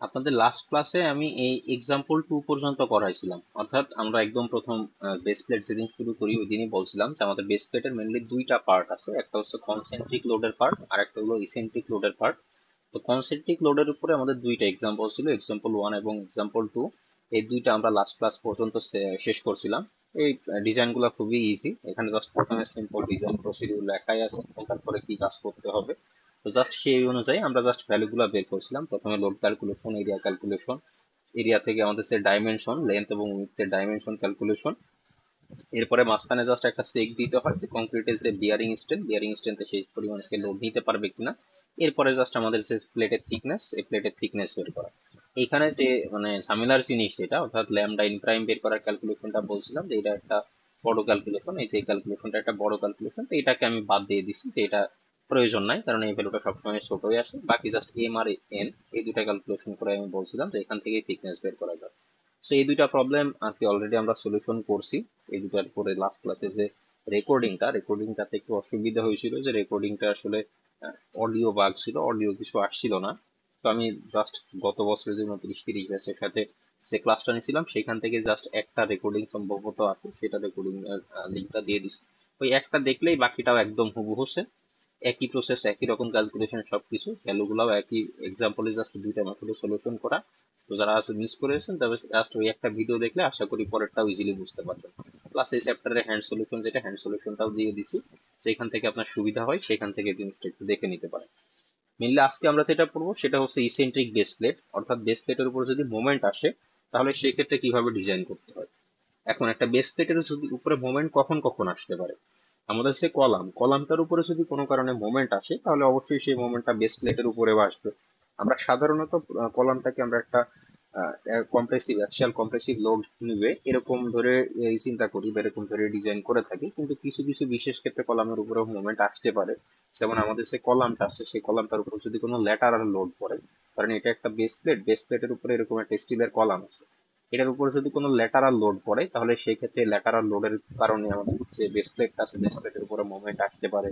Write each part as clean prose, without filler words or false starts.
আপনাদের লাস্ট ক্লাসে আমি এই এক্সাম্পল 2 পর্যন্ত করাইছিলাম, অর্থাৎ আমরা একদম প্রথম বেস প্লেট যেদিন শুরু করি ওই দিনই বলছিলাম যে আমাদের বেস প্লেটের মেনলি দুইটা পার্ট আছে, একটা হচ্ছে কনসেন্ট্রিক লোডের পার্ট আর একটা হলো ইসেন্ট্রিক লোডের পার্ট। তো কনসেন্ট্রিক লোডের উপরে আমাদের দুইটা এক্সাম্পল ছিল, এক্সাম্পল 1 এবং এক্সাম্পল 2। এই দুইটা আমরা লাস্ট ক্লাস পর্যন্ত শেষ করছিলাম। এই ডিজাইনগুলো খুবই ইজি, এখানে জাস্ট প্রথমে সিম্পল ডিজাইন প্রসিডিউর লেখাই আছে এবং তারপরে কি কাজ করতে হবে। তো জাস্ট সেই অনুযায়ী আমরা জাস্ট ভ্যালুগুলো বের করছিলাম। প্রথমে load calculation, area calculation, area থেকে আমাদের যে ডাইমেনশন, লেন্থ এবং উইডথের ডাইমেনশন ক্যালকুলেশন। এরপরে মাঝখানে জাস্ট একটা চেক দিতে হয় যে কংক্রিটের যে বিয়ারিং স্ট্রেন্থে সেই পরিমাণে সে লোড নিতে পারবে কিনা। এরপরে জাস্ট আমাদের যে প্লেটের থিকনেস, এই প্লেটের থিকনেস বের করা। এখানে যে মানে ঝামেলার জিনিস যেটা, অর্থাৎ ল্যামডা ইন প্রাইম বের করার ক্যালকুলেশনটা বলছিলাম যে এটা একটা বড় ক্যালকুলেশন, এই যে ক্যালকুলেশনটা একটা বড় ক্যালকুলেশন, তো এটাকে আমি বাদ দিয়ে দিছি যে এটা প্রয়োজন নাই, কারণ এই ভ্যালুটা সবসময় ছোট হয়ে আসে। বাকি জাস্ট এম আর এন এই দুটা ক্যালকুলেশন করে আমি বলছিলাম যে এখান থেকে থিকনেস বের করা যায়। সো এই দুইটা প্রবলেম আর কি অলরেডি আমরা সলিউশন করছি। এই দুটার পরে লাস্ট ক্লাসে যে রেকর্ডিংটাতে একটু অসুবিধা হয়েছিল, যে রেকর্ডিংটা আসলে অডিও বাগ ছিল, অডিও কিছু আসছিল না। তো আমি জাস্ট গত বছরের জন্য 30 ব্যাচের সাথে যে ক্লাসটা নিয়েছিলাম সেখান থেকে জাস্ট একটা রেকর্ডিং সম্ভবত আছে, সেটা রেকর্ডিং লিঙ্কটা দিয়ে দিচ্ছি। ওই একটা দেখলেই বাকিটাও একদম হুবহু সেম, একই প্রসেস, একই রকম ক্যালকুলেশন, সবকিছু ভ্যালুগুলোও একই। এক্সাম্পলে জাস্ট দুইটা মেথডে সলিউশন করা। তো যারা আছে মিস করেছেন তবে জাস্ট ওই একটা ভিডিও দেখলে আশা করি পরেরটাও ইজিলি বুঝতে পারবেন। প্লাস এই চ্যাপ্টারের হ্যান্ড সলিউশন, যেটা হ্যান্ড সলিউশনটাও দিয়ে দিছি, যেখান থেকে আপনার সুবিধা হয় সেখান থেকে জিনিসটা একটু দেখে নিতে পারেন। মেনলি আজকে আমরা যেটা পড়বো সেটা হচ্ছে ইসেন্ট্রিক বেস প্লেট, অর্থাৎ বেস প্লেটের উপর যদি মোমেন্ট আসে তাহলে সেই ক্ষেত্রে কিভাবে ডিজাইন করতে হয়। এখন একটা বেস প্লেটের যদি উপরে মোমেন্ট কখন কখন আসতে পারে, আমাদের সে কলামটার উপরে যদি কোনো কারণে মোমেন্ট আসে তাহলে অবশ্যই সেই মোমেন্টটা বেস প্লেটের উপরেও আসবে। আমরা সাধারণত কলামটাকে আমরা একটা অ্যাক্সিয়াল কম্প্রেসিভ লোড নিবে এরকম ধরে এই চিন্তা করি বা এরকম ধরে ডিজাইন করে থাকি, কিন্তু কিছু কিছু বিশেষ ক্ষেত্রে কলামের উপরেও মোমেন্ট আসতে পারে। যেমন আমাদের যে কলামটা আছে সেই কলামটার উপর যদি কোনো ল্যাটারাল লোড পড়ে, কারণ এটা একটা বেস প্লেটের উপরে এরকম একটা স্টিলের কলাম আছে, এটার উপরে যদি কোনো ল্যাটারাল লোড পড়ে তাহলে সেই ক্ষেত্রে ল্যাটারাল লোডের কারণে আমাদের যে বেস প্লেটটা আছে বেস প্লেটের উপরে মোমেন্ট আসতে পারে।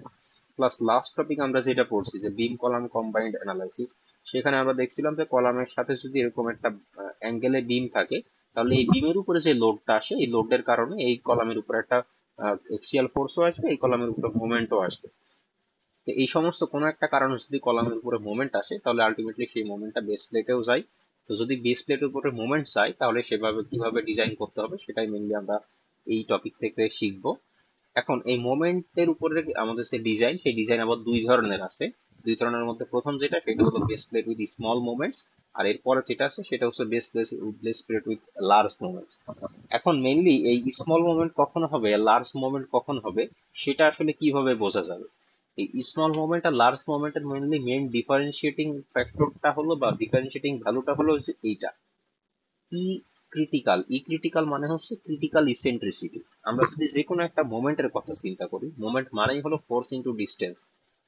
প্লাস লাস্ট টপিক আমরা যেটা পড়ছি যে বিম কলাম কম্বাইন্ড অ্যানালাইসিস, সেখানে আমরা দেখছিলাম যে কলামের সাথে যদি এরকম একটা অ্যাঙ্গেলে বিম থাকে তাহলে এই বিমের উপরে যে লোডটা আসে এই লোডের কারণে এই কলামের উপরে একটা এক্সিয়াল ফোর্সও আসবে, এই কলামের উপরে মোমেন্টও আসবে। তো এই সমস্ত কোনো একটা কারণে যদি কলামের উপরে মোমেন্ট আসে তাহলে আলটিমেটলি সেই মোমেন্টটা বেস প্লেটেও যায়। তো যদি বেস প্লেটের উপরে মোমেন্ট যায় তাহলে সেভাবে কিভাবে ডিজাইন করতে হবে সেটাই মেনলি আমরা এই টপিক থেকে শিখবো। এখন এই মোমেন্টের উপরে আমাদের যে ডিজাইন, সেই ডিজাইন আবার দুই ধরনের আছে। দুই ধরনের মধ্যে প্রথম যেটা সেটা হলো base plate with small moments, আর এরপরে যেটা আছে সেটা হচ্ছে base plate with large moments. এখন মেইনলি এই স্মল মোমেন্ট কখন হবে, লার্জ মোমেন্ট কখন হবে, সেটা আসলে কিভাবে বোঝা যাবে। এই স্মল মোমেন্ট আর লার্জ মোমেন্টের মেইন ডিফারেন্সিয়েটিং ফ্যাক্টরটা হলো বা ডিফারেন্সিয়েটিং ভ্যালুটা হলো যে এইটা ই ক্রিটিক্যাল মানে হচ্ছে ক্রিটিক্যাল ইসেন্ট্রিসিটি। আমরা যদি যে কোনো একটা মোমেন্টের কথা চিন্তা করি, মোমেন্ট মানেই হলো ফোর্স ইনটু ডিস্টেন্স।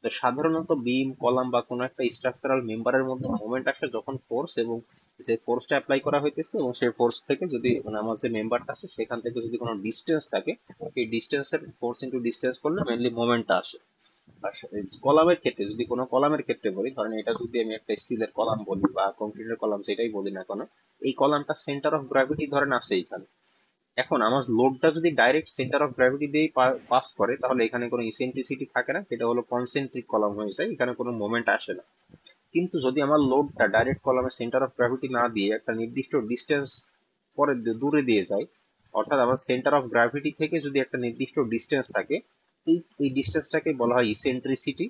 তো সাধারণত বিম কলাম বা কোনো একটা স্ট্রাকচারাল মেম্বারের মধ্যে মোমেন্ট আসে যখন ফোর্স এবং যে ফোর্সটা অ্যাপ্লাই করা হইতেছে এবং সেই ফোর্স থেকে যদি মানে আমার যে মেম্বারটা আছে সেখান থেকে যদি কোনো ডিস্টেন্স থাকে, এই ডিস্টেন্সের ফোর্স ইনটু ডিস্টেন্স করলে মেনলি মোমেন্টটা আসে। আর কলামের ক্ষেত্রে যদি কোনো কলামের ক্ষেত্রে বলি, ধরেন এটা যদি আমি একটা স্টিলের কলাম বলি বা কংক্রিটের কলাম যেটাই বলি না কেন, এই কলামটা সেন্টার অফ গ্র্যাভিটি ধরেন আছে এইখানে। এখন আমার লোডটা যদি ডাইরেক্ট সেন্টার অফ গ্র্যাভিটি দিয়ে পাস করে তাহলে এখানে কোনো ইসেন্ট্রিসিটি থাকে না, এটা হলো কনসেন্ট্রিক কলাম হয়ে যায়, এখানে কোনো মোমেন্ট আসে না। কিন্তু যদি আমার লোডটা ডাইরেক্ট কলামের সেন্টার অফ গ্র্যাভিটি না দিয়ে একটা নির্দিষ্ট ডিস্টেন্স পরে দূরে দিয়ে যায়, অর্থাৎ আমার সেন্টার অফ গ্র্যাভিটি থেকে যদি একটা নির্দিষ্ট ডিস্টেন্স থাকে, এই ডিস্টেন্সটাকে বলা হয় ইসেন্ট্রিসিটি।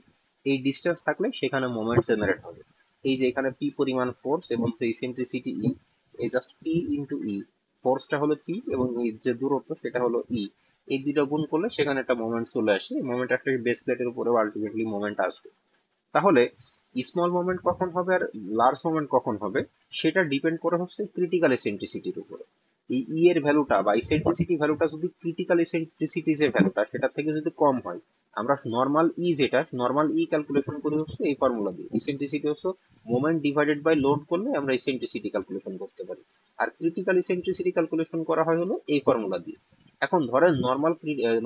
এই ডিস্টেন্স থাকলে সেখানে মোমেন্ট জেনারেট হবে। এই যে এখানে পি পরিমাণ ফোর্স এবং যে ইসেন্ট্রিসিটি ই, এই জাস্ট পি ইন্টু ই, ফোর্সটা হলো পি এবং এই যে দূরত্ব সেটা হলো ই, এই দুটো গুণ করলে সেখানে একটা মোমেন্ট চলে আসে। মোমেন্ট আসলে বেস প্লেটের উপরেও আলটিমেটলি মোমেন্ট আসবে। তাহলে স্মল মোমেন্ট কখন হবে আর লার্জ মোমেন্ট কখন হবে সেটা ডিপেন্ড করে হচ্ছে ক্রিটিক্যাল এসেন্ট্রিসিটির উপরে। এই ই এর ভ্যালুটা বা ইসেন্ট্রিসিটি ভ্যালুটা যদি ক্রিটিক্যাল এসেন্ট্রিসিটি যে ভ্যালুটা সেটা থেকে যদি কম হয়, আমরা নর্মাল ই যেটা নর্মাল ই ক্যালকুলেশন করি হচ্ছে এই ফর্মুলা দিয়ে, ইসেন্ট্রিসিটি হচ্ছে মোমেন্ট ডিভাইডেড বাই লোড করলে আমরা ইসেন্ট্রিসিটি ক্যালকুলেশন করতে পারি। আর ক্রিটিক্যাল ইসেন্ট্রিসিটি ক্যালকুলেশন করা হয় হলো এই ফর্মুলা দিয়ে। এখন ধরেন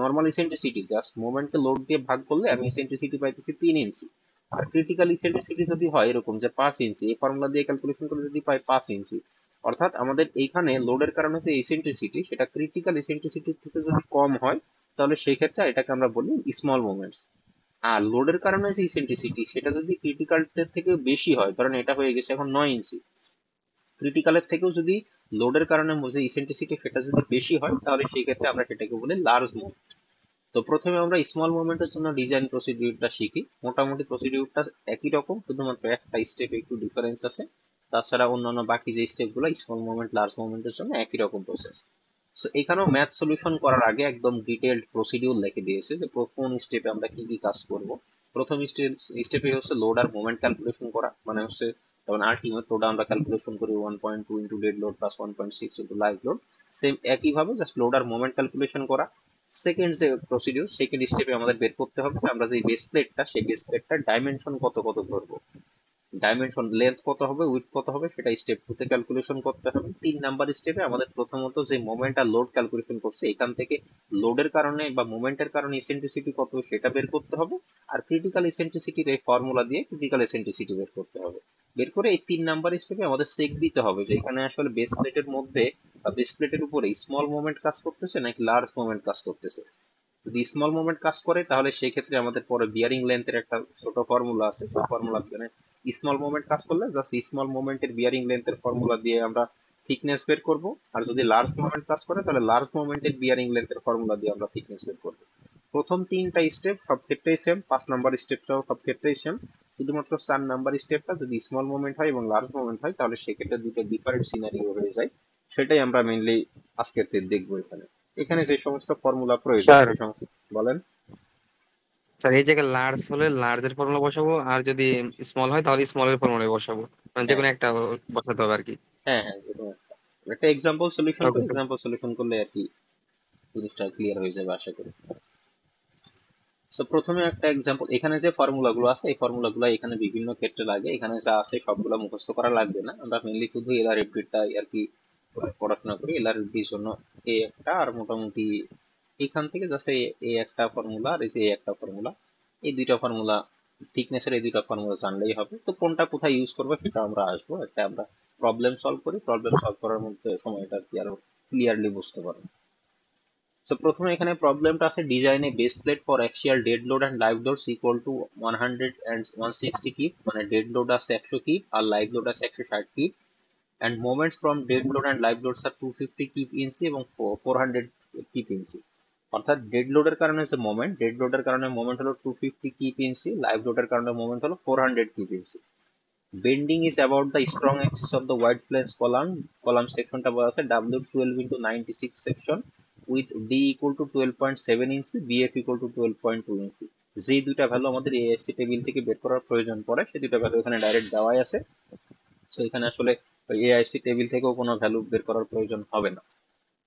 নর্মাল ইসেন্ট্রিসিটি জাস্ট মোমেন্টকে লোড দিয়ে ভাগ করলে আমি ইসেন্ট্রিসিটি পাইতেছি 3 ইঞ্চি। আর ক্রিটিক্যাল ইসেন্ট্রিসিটি যদি হয় এরকম যে 5 ইঞ্চি, এই ফর্মুলা দিয়ে ক্যালকুলেশন করে যদি পাই 5 ইঞ্চি, অর্থাৎ আমাদের এইখানে লোডের কারণে যে ইসেন্ট্রিসিটি সেটা ক্রিটিক্যাল ইসেন্ট্রিসিটির থেকে যদি কম হয় তাহলে সেই ক্ষেত্রে এটাকে আমরা বলি স্মল মোমেন্টস। আর লোডের কারণে যে ইসেন্ট্রিসিটি সেটা যদি ক্রিটিক্যালের থেকে বেশি হয়, কারণ এটা হয়ে গেছে এখন 9 ইঞ্চি, ক্রিটিক্যালের থেকেও যদি লোডের কারণে যে ইসেন্ট্রিসিটি সেটা যদি বেশি হয় তাহলে সেই ক্ষেত্রে আমরা সেটাকে বলি লার্জ মোমেন্ট। তো প্রথমে আমরা স্মল মোমেন্টের জন্য ডিজাইন প্রসিডিউরটা শিখি। মোটামুটি প্রসিডিউরটা একই রকম, শুধুমাত্র একটা স্টেপে একটু ডিফারেন্স আছে। তাছাড়া অন্যান্য বাকি যে স্টেপগুলো স্মল মোমেন্ট লার্জ মোমেন্টের জন্য একই রকম প্রসেস। সো এখানেও ম্যাথ সলিউশন করার আগে একদম ডিটেইলড প্রসিডিউর লিখে দিয়েছে যে কোন স্টেপে আমরা কি কি কাজ করব। প্রথম স্টেপে হচ্ছে লোড আর মোমেন্ট ক্যালকুলেশন করা, মানে হচ্ছে যেমন আলটিমেট লোড আমরা ক্যালকুলেশন করি 1.2 into dead load plus 1.6 into live load. Same একইভাবে জাস্ট লোড আর মোমেন্ট ক্যালকুলেশন করা। সেকেন্ড যে প্রসিডিউর, সেকেন্ড স্টেপে আমাদের বের করতে হবে যে আমরা যে বেস প্লেটটা, সেই বেস প্লেটটার ডাইমেনশন কত কত ধরবো, ডাইমেনশন লেন্থ কত হবে, উইডথ কত হবে, সেটা স্টেপ 2 তে ক্যালকুলেশন করতে হবে। 3 নাম্বার স্টেপে আমাদের প্রথমত যে মোমেন্ট আর লোড ক্যালকুলেশন করছে এখান থেকে লোডের কারণে বা মোমেন্টের কারণে ইসেন্ট্রিসিটি কত সেটা বের করতে হবে। আর ক্রিটিক্যাল ইসেন্ট্রিসিটির এই ফর্মুলা দিয়ে ক্রিটিক্যাল ইসেন্ট্রিসিটি বের করতে হবে। বের করে এই 3 নাম্বার স্টেপে আমাদের চেক দিতে হবে যে এখানে আসলে বেস প্লেটের মধ্যে বা বেস প্লেটের উপরে স্মল মোমেন্ট কাজ করতেছে নাকি লার্জ মোমেন্ট কাজ করতেছে। যদি স্মল মোমেন্ট কাজ করে তাহলে সেই ক্ষেত্রে আমাদের পরে বিয়ারিং লেন্থের একটা ছোট ফর্মুলা আছে, সেই ফর্মুলা মানে স্মল মোমেন্ট কাজ করলে জাস্ট স্মল মোমেন্টের বিয়ারিং লেন্থের ফর্মুলা দিয়ে আমরা থিকনেস বের করব। আর যদি লার্জ মোমেন্ট কাজ করে তাহলে লার্জ মোমেন্টের বিয়ারিং লেন্থের ফর্মুলা দিয়ে আমরা থিকনেস বের করব। প্রথম 3টা স্টেপ সব ক্ষেত্রেই সেম, 5 নাম্বার স্টেপটাও সব ক্ষেত্রেই সেম। শুধুমাত্র 4 নাম্বার স্টেপটা যদি স্মল মোমেন্ট হয় এবং লার্জ মোমেন্ট হয় তাহলে সেক্ষেত্রে দুটো ডিফারেন্ট সিনারিও হয়ে যায়। সেটাই আমরা মেইনলি আজকে দেখবো এখানে। এখানে যে সমস্ত ফর্মুলা প্রয়োজন স্যার, সেই সমস্ত বলেন। স্যার এই জায়গায় লার্জ হলে লার্জের ফর্মুলা বসাবো, আর যদি স্মল হয় তাহলে স্মলের ফর্মুলা বসাবো, মানে যে হ্যাঁ কোনো একটা বসাতে হবে আর কি। হ্যাঁ হ্যাঁ, যে কোনো একটা একটা এক্সাম্পল সলিউশন ওকে করে, স্যার। এক্সাম্পল সলিউশন করলে আর কি জিনিসটা ক্লিয়ার হয়ে যাবে আশা করি। সো প্রথমে একটা এক্সাম্পল, এখানে যে ফর্মুলাগুলো আছে এই ফর্মুলাগুলো এখানে বিভিন্ন ক্ষেত্রে লাগে, এখানে যা আছে সবগুলো মুখস্থ করা লাগবে না, আমরা মেইনলি শুধু এলআর এফডিটা আর কি পড়াশোনা করি। এলআর এফডির জন্য এই একটা, আর মোটামুটি এখান থেকে জাস্ট এই একটা ফর্মুলা আর এই যে একটা ফর্মুলা, এই দুইটা ফর্মুলা থিকনেসের এই দুইটা ফর্মুলা জানলেই হবে। তো কোনটা কোথায় ইউজ করবো সেটা আমরা আসবো, একটা আমরা প্রবলেম সলভ করি, প্রবলেম সলভ করার মধ্যে সময়টা কি আরো ক্লিয়ারলি বুঝতে পারবো। সো প্রথমে এখানে প্রবলেমটা আছে, design A base plate for axial dead load and live loads equal to 100 and 160 keep, মানে ডেড লোড আছে 100 কিপ আর লাইভ লোড আছে 160 keep, and moments from dead load and live loads are 250 keep ইঞ্চি এবং 400 keep ইঞ্চি। অর্থাৎ dead লোডের কারণে যে moment, dead লোডের কারণে মোমেন্ট হলো 250 কিপ ইঞ্চি, লাইভ লোডের কারণে মোমেন্ট হলো 400 keep inch. Bending is about the strong Axis of the wide flange column, column সেকশনটা বলা আছে W 12 into 96 section with D equal to 12.7 inch, BF equal to 12.2 ইঞ্চি। যেই দুইটা ভ্যালু আমাদের এএসসি টেবিল থেকে বের করার প্রয়োজন পড়ে সেই দুইটা ভ্যালু এখানে ডাইরেক্ট দেওয়াই আছে। সো এখানে আসলে এআইসি টেবিল থেকেও কোনো ভ্যালু বের করার প্রয়োজন হবে না।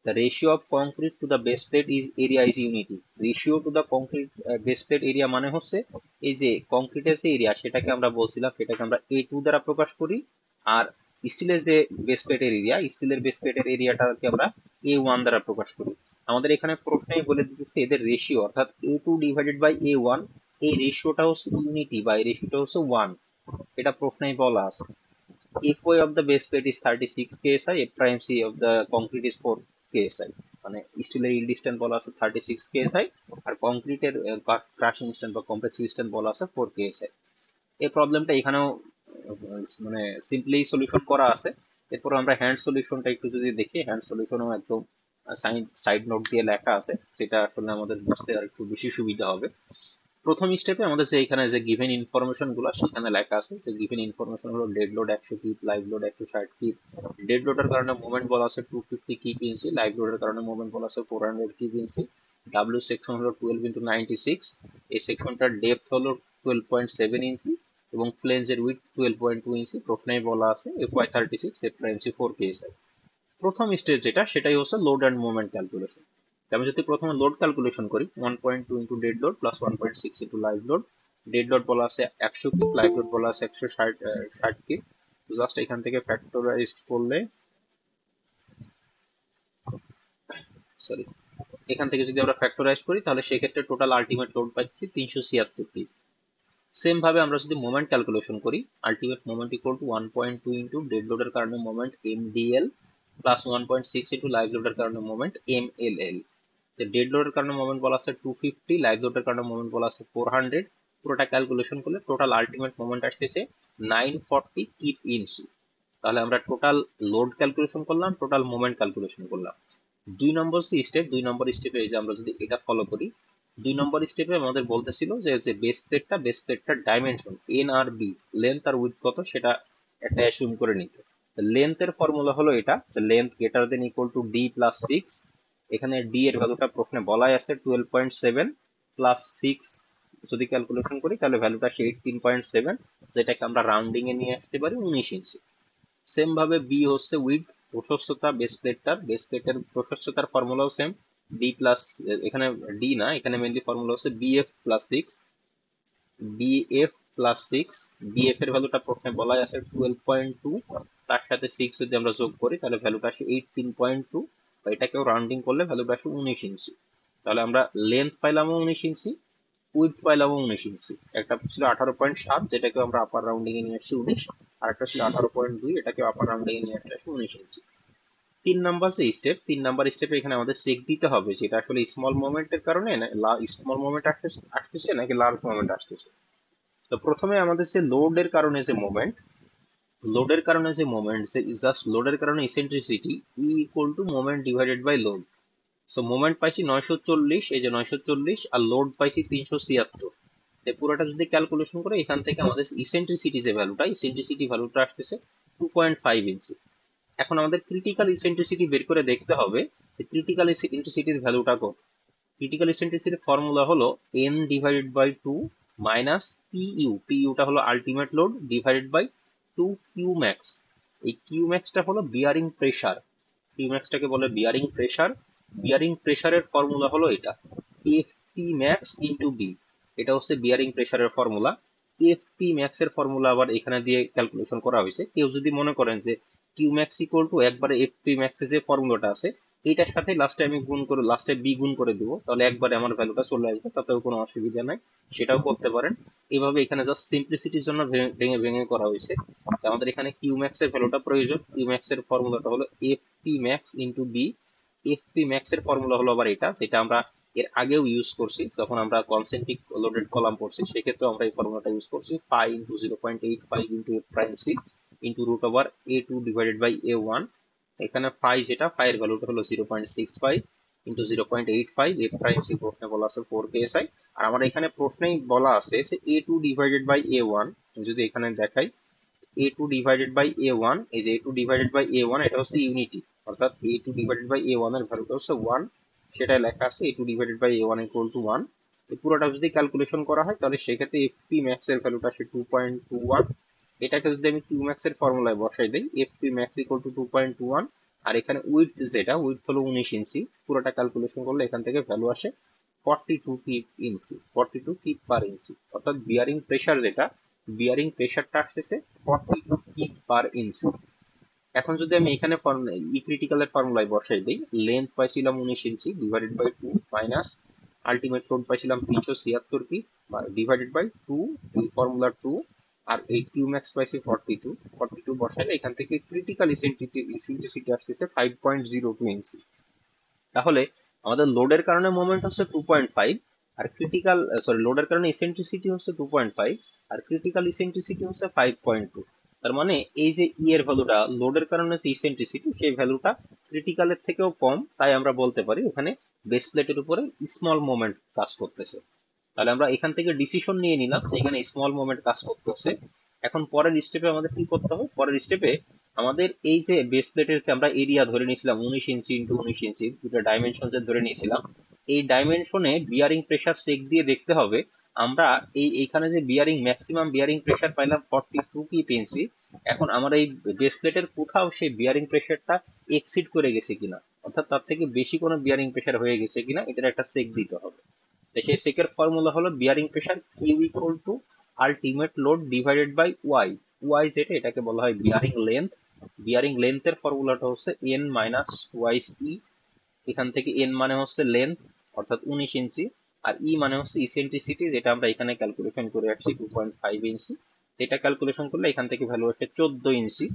The ratio of concrete to the base plate is area is unity. Ratio to the concrete base plate area মানে হচ্ছে এই যে কংক্রিটের যে এরিয়া সেটাকে আমরা বলছিলাম সেটাকে আমরা A2 দ্বারা প্রকাশ করি। আর স্টিলের যে বেস প্লেটের এরিয়া, স্টিলের বেস প্লেটের এরিয়াটাকে আমরা A1 দ্বারা প্রকাশ করি। আমাদের এখানে প্রশ্নেই বলে দিতেছে এদের রেশিও, অর্থাৎ A2 ডিভাইডেড বাই A1, এই রেশিওটা হচ্ছে ইউনিটি বা এই রেশিওটা হচ্ছে 1, এটা প্রশ্নেই বলা আছে। FY of the base plate is 36 KSI, F prime C of the concrete is 4 KSI, মানে স্টিলের ইল্ড স্ট্রেন্থ বলা আছে 36 KSI আর কংক্রিটের ক্রাশিং স্ট্রেন্থ বা কম্প্রেসিভ স্ট্রেন্থ বলা আছে 4 KSI। এই প্রবলেমটা এখানেও মানে সিম্পলি সলিউশন করা আছে। এরপর আমরা হ্যান্ড সলিউশনটা একটু যদি দেখি, হ্যান্ড সলিউশনও একদম সাইড সাইড নোট দিয়ে লেখা আছে, যেটা আসলে আমাদের বুঝতে আর একটু বেশি সুবিধা হবে। প্রথম স্টেপে আমাদের যে এখানে যে গিভেন ইনফরমেশন গুলো সেখানে লেখা আছে যে গিভেন ইনফরমেশন হলো dead load 100 keep, live load 160 keep. Dead লোডের কারণে মোমেন্ট বলা আছে 250 কিপ ইঞ্চি, লাইভ লোডের কারণে মোমেন্ট বলা আছে 400 কিপ ইঞ্চি। ডাব্লিউ সেকশন হলো 12 ইন্টু 96, এই সেকশনটার ডেপথ হলো 12.7 ইঞ্চি এবং ফ্লেঞ্জের উইথ 12.2 ইঞ্চি। প্রশ্নেই বলা আছে FY 36 এফ প্রাইমসি 4 কেএসআই। প্রথম স্টেজ যেটা সেটাই হচ্ছে লোড অ্যান্ড মোমেন্ট ক্যালকুলেশন। আমি যদি প্রথমে লোড ক্যালকুলেশন করি 1.2 into dead load plus 1.6 into live load. Dead load বলা আছে 100 কিপ, লাইভ লোড বলা আছে 160 কিপ। জাস্ট এখান থেকে ফ্যাক্টরাইজড করলে, সরি, এখান থেকে যদি আমরা ফ্যাক্টরাইজ করি তাহলে সেক্ষেত্রে টোটাল আলটিমেট লোড পাচ্ছি 376 কিপ। সেম ভাবে আমরা যদি মোমেন্ট ক্যালকুলেশন করি, ultimate moment equal to 1.2 into dead লোডের কারণে moment MDL plus 1.6 into live লোডের কারণে মোমেন্ট MLL। ডেড লোডের কারণে মোমেন্ট বলা আছে 250, লাইভ লোডের কারণে মোমেন্ট বলা আছে 400। পুরোটা ক্যালকুলেশন করলে টোটাল আলটিমেট মোমেন্ট আসতেছে 940 কিপ ইঞ্চি। তাহলে আমরা টোটাল লোড ক্যালকুলেশন করলাম, টোটাল মোমেন্ট ক্যালকুলেশন করলাম। 2 নম্বর স্টেপে এই যে আমরা যদি এটা ফলো করি, 2 নম্বর স্টেপে আমাদের বলতেছিল যে বেস প্লেটটার ডাইমেনশন এন আর বি, লেন্থ আর উইডথ কত সেটা একটা অ্যাসিউম করে নিতে। লেন্থের ফর্মুলা হলো এটা, length greater than equal to D plus 6। এখানে ডি এর ভ্যালুটা প্রশ্নে বলাই আছে 12.7 প্লাস 6, যদি ক্যালকুলেশন করি তাহলে ভ্যালুটা আসে 18.7, যেটাকে আমরা রাউন্ডিং এ নিয়ে আসতে পারি 19 ইঞ্চি। সেম ভাবে বি হচ্ছে উইথ, প্রশস্ততা বেস প্লেটের প্রশস্ততার ফর্মুলাও সেম, ডি প্লাস, এখানে ডি না, এখানে মেইনলি ফর্মুলা হচ্ছে বিএফ প্লাস সিক্স। বিএফ এর ভ্যালুটা প্রথমে বলা আছে 12.2, তার সাথে 6 যদি আমরা যোগ করি তাহলে ভ্যালুটা আসে 18.2, বা এটাকেও রাউন্ডিং করলে ভ্যালুটা আসে 19 ইঞ্চি। তাহলে আমরা লেন্থ পাইলাম 19 ইঞ্চি, উইথ পাইলাম 19 ইঞ্চি। একটা ছিল 18.7, যেটাকে আমরা আপার রাউন্ডিং এ নিয়ে আসছি 19, আর একটা ছিল 18.2, এটাকে আপার রাউন্ডিং এ নিয়ে আসছি 19 ইঞ্চি। 3 নাম্বার স্টেপে এখানে আমাদের চেক দিতে হবে যে এটা আসলে স্মল মোমেন্টের কারণে স্মল মোমেন্ট আসতেছে নাকি লার্জ মোমেন্ট আসতেছে। তো প্রথমে আমাদের যে লোডের কারণে যে মোমেন্ট জাস্ট লোডের কারণে eccentricity e equal to moment divided by load. So moment পাইছি 940, এই যে 940, আর লোড পাইছি 376। পুরোটা যদি ক্যালকুলেশন করে এখান থেকে আমাদের ইসেন্ট্রিসিটি ভ্যালুটা আসতেছে 2.5 ইঞ্চি। এখন আমাদের ক্রিটিক্যাল ইসেন্ট্রিসিটি বের করে দেখতে হবে যে ক্রিটিক্যাল ইসেন্ট্রিসিটির ভ্যালুটা কত। ক্রিটিক্যাল ইসেন্ট্রিসিটির ফর্মুলা হলো n ডিভাইডেড বাই 2 মাইনাস পিইউটা হলো ultimate load divided by 2 Q max. এই কিউ ম্যাক্সটা হলো বিয়ারিং প্রেসার, কিউ ম্যাক্সটাকে বলে বিয়ারিং প্রেসার। বিয়ারিং প্রেসারের ফর্মুলা হলো এটা F P max into B, এটা হচ্ছে বিয়ারিং প্রেসারের ফর্মুলা। এফ পি ম্যাক্স এর ফর্মুলা আবার এখানে দিয়ে ক্যালকুলেশন করা হয়েছে। কেউ যদি মনে করেন যে কিউ ম্যাক্স ইকুয়াল টু একবারে এফ পি ম্যাক্স এর যে ফর্মুলাটা আছে এইটার সাথে লাস্টে বি গুণ করে দিব, তাহলে একবারে আমার ভ্যালুটা চলে আসবে, তাতেও কোনো অসুবিধা নাই, সেটাও করতে পারেন। এইভাবে এখানে জাস্ট সিম্পলিসিটির জন্য ভেঙে ভেঙে করা হয়েছে। আচ্ছা, আমাদের এখানে কিউ ম্যাক্স এর ভ্যালুটা প্রয়োজন। কিউ ম্যাক্স এর ফর্মুলাটা হলো F P max into B. F P max এর ফর্মুলা হলো আবার এটা, যেটা আমরা এর আগেও ইউজ করছি যখন আমরা কনসেন্ট্রিক লোডেড কলাম পড়ছি, সেক্ষেত্রে আমরা এই ফর্মুলাটা ইউজ করছি, phi into 0.85 into F prime C into root over A2 divided by A1। এখানে ফাই, যেটা ফাই এর ভ্যালুটা হলো 0.65 ইন্টু 0.85, এফ প্রাইম সি প্রশ্নে বলা আছে 4 psi। আর আমার এখানে প্রশ্নেই বলা আছে যে A2 ডিভাইডেড বাই A1, যদি এখানে দেখাই A2 ডিভাইডেড বাই A1, এই যে A2 ডিভাইডেড বাই A1 এটা হচ্ছে ইউনিটি, অর্থাৎ A2 ডিভাইডেড বাই A1 এর ভ্যালুটা হচ্ছে 1, সেটাই লেখা আছে A2 divided by A1 equal to 1। এই পুরোটা যদি ক্যালকুলেশন করা হয় তাহলে সেক্ষেত্রে এফপি ম্যাক্স এর ভ্যালুটা আসে 2.21। এটাকে যদি আমি কিউ ম্যাক্স এর ফর্মুলায় বসাই দিই, এফপি ম্যাক্স ইকুয়াল টু 2.21, আর এখানে উইডথ হলো 19 ইঞ্চি, পুরোটা ক্যালকুলেশন করলে এখান থেকে ভ্যালু আসে 42 কিপ ইঞ্চি, 42 কিপ পার ইঞ্চি, অর্থাৎ বিয়ারিং প্রেসারটা আসতেছে 42 কিপ পার ইঞ্চি। এখন যদি আমি এখানে ক্রিটিক্যাল এর ফর্মুলায় বসাই দিই, লেন্থ পাইছিলাম 19 inch divided by 2 minus ultimate load পাইছিলাম 376 কি ডিভাইডেড বাই 2, এই ফর্মুলা 2, আর এই কিউ ম্যাক্স পাইছি 42 বসাইলে এখান থেকে ক্রিটিক্যাল ইসেন্ট্রিসিটি আসতেছে 5.02 ইঞ্চি। তাহলে আমাদের লোডের কারণে মোমেন্ট হচ্ছে 2.5, আর লোডের কারণে ইসেন্ট্রিসিটি হচ্ছে 2.5, আর ক্রিটিক্যাল ইসেন্ট্রিসিটি হচ্ছে 5.2। তার মানে এই যে ই এর ভ্যালুটা লোডের কারণে যে ইসেন্ট্রিসিটি, সেই ভ্যালুটা ক্রিটিক্যালের থেকেও কম, তাই আমরা বলতে পারি ওখানে বেস প্লেটের উপরে স্মল মোমেন্ট কাজ করতেছে। তাহলে আমরা এখান থেকে ডিসিশন নিয়ে নিলাম যে এখানে স্মল মোমেন্ট কাজ করতেছে। এখন পরের স্টেপে আমাদের কি করতে হবে, পরের স্টেপে আমাদের এই যে বেস প্লেটের যে আমরা এরিয়া ধরে নিয়েছিলাম 19 ইঞ্চি ইন্টু 19 ইঞ্চি, দুটো ডাইমেনশন যে ধরে নিয়েছিলাম, এই ডাইমেনশনে বিয়ারিং প্রেসার চেক দিয়ে দেখতে হবে আমরা এইখানে যে ম্যাক্সিমাম বিয়ারিং প্রেসার পাইলাম 42 psi। এখন আমার এই বেস প্লেটের কোথাও সেই বিয়ারিং প্রেসারটা এক্সিড করে গেছে কিনা, অর্থাৎ তার থেকে বেশি কোনো বিয়ারিং প্রেসার হয়ে গেছে কিনা, এটার একটা চেক দিতে হবে। সেই সেকের ফর্মুলা হলো bearing pressure Q equal to ultimate load divided by Y. Y যেটা, এটাকে বলা হয় বিয়ারিং লেন্থ। বিয়ারিং লেন্থের ফর্মুলাটা হচ্ছে n মাইনাস ওয়াইস ই। এখান থেকে n মানে হচ্ছে লেন্থ, অর্থাৎ 19 ইঞ্চি, আর ই মানে হচ্ছে ইসেন্ট্রিসিটি, যেটা আমরা এখানে ক্যালকুলেশন করে আসছি 2.5 ইঞ্চি। এটা ক্যালকুলেশন করলে এখান থেকে ভ্যালু আসে 14 ইঞ্চি।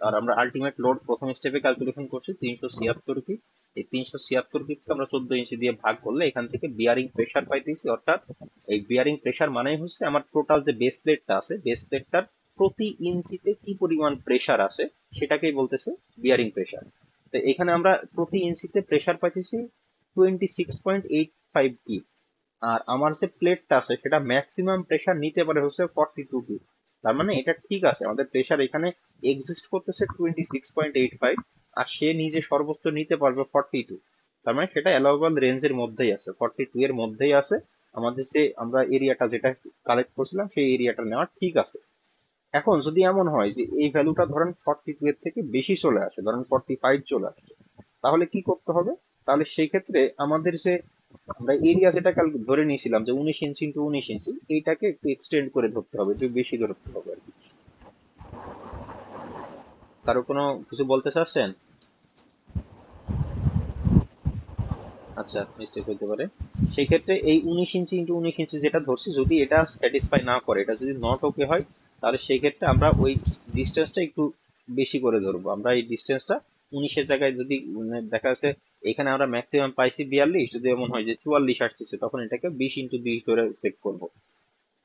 আর আমরা আলটিমেট লোড প্রথম স্টেপে ক্যালকুলেশন করছি 376 কি। এই 376 কে আমরা 14 ইঞ্চি দিয়ে ভাগ করলে এখান থেকে বিয়ারিং প্রেসার পাইতেছি। অর্থাৎ এই বিয়ারিং প্রেসার মানে হচ্ছে আমার টোটাল যে বেস প্লেটটা আছে, বেস প্লেটটার প্রতি ইঞ্চিতে কি পরিমাণ প্রেসার আছে সেটাকেই বলতেছে বিয়ারিং প্রেসার। তো এখানে আমরা প্রতি ইঞ্চিতে প্রেসার পাইতেছি 26.85 কি। আর আমার যে প্লেটটা আছে সেটা ম্যাক্সিমাম প্রেসার নিতে পারে হচ্ছে 42 কি। তার মানে এটা ঠিক আছে, আমাদের প্রেসার এখানে এক্সিস্ট করতেছে 26.85, আর সে নিজে সর্বোচ্চ নিতে পারবে 42। তার মানে সেটা অ্যালাউবল রেঞ্জের মধ্যেই আছে, 42 এর মধ্যেই আছে। আমাদের যে আমরা এরিয়াটা যেটা কালেক্ট করছিলাম সেই এরিয়াটা নেওয়া ঠিক আছে। এখন যদি এমন হয় যে এই ভ্যালুটা ধরেন 42 এর থেকে বেশি চলে আসে, ধরেন 45 চলে আসে, তাহলে কি করতে হবে? তাহলে সেই ক্ষেত্রে আমাদের যে আমরা এরিয়া যেটা কাল ধরে নিয়েছিলাম যে 19 ইঞ্চি ইন্টু 19 ইঞ্চি, এইটাকে একটু এক্সটেন্ড করে ধরতে হবে, একটু বেশি ধরতে হবে আর কি। কারো কোনো কিছু বলতে চাচ্ছেন? আচ্ছা, মিস্টেক হতে পারে। সেই ক্ষেত্রে এই 19 ইঞ্চি ইন্টু 19 ইঞ্চি যেটা ধরছি, যদি এটা স্যাটিসফাই না করে, এটা যদি নট ওকে হয়, তাহলে সেই ক্ষেত্রে আমরা ওই ডিস্টেন্সটা একটু বেশি করে ধরবো। আমরা এই ডিস্টেন্সটা 19-এর জায়গায় যদি দেখা যাচ্ছে এখানে আমরা ম্যাক্সিমাম পাইছি 42, যদি এমন হয় যে 44 আসতেছে, তখন এটাকে 20 ইন্টু 20 ধরে চেক করবো।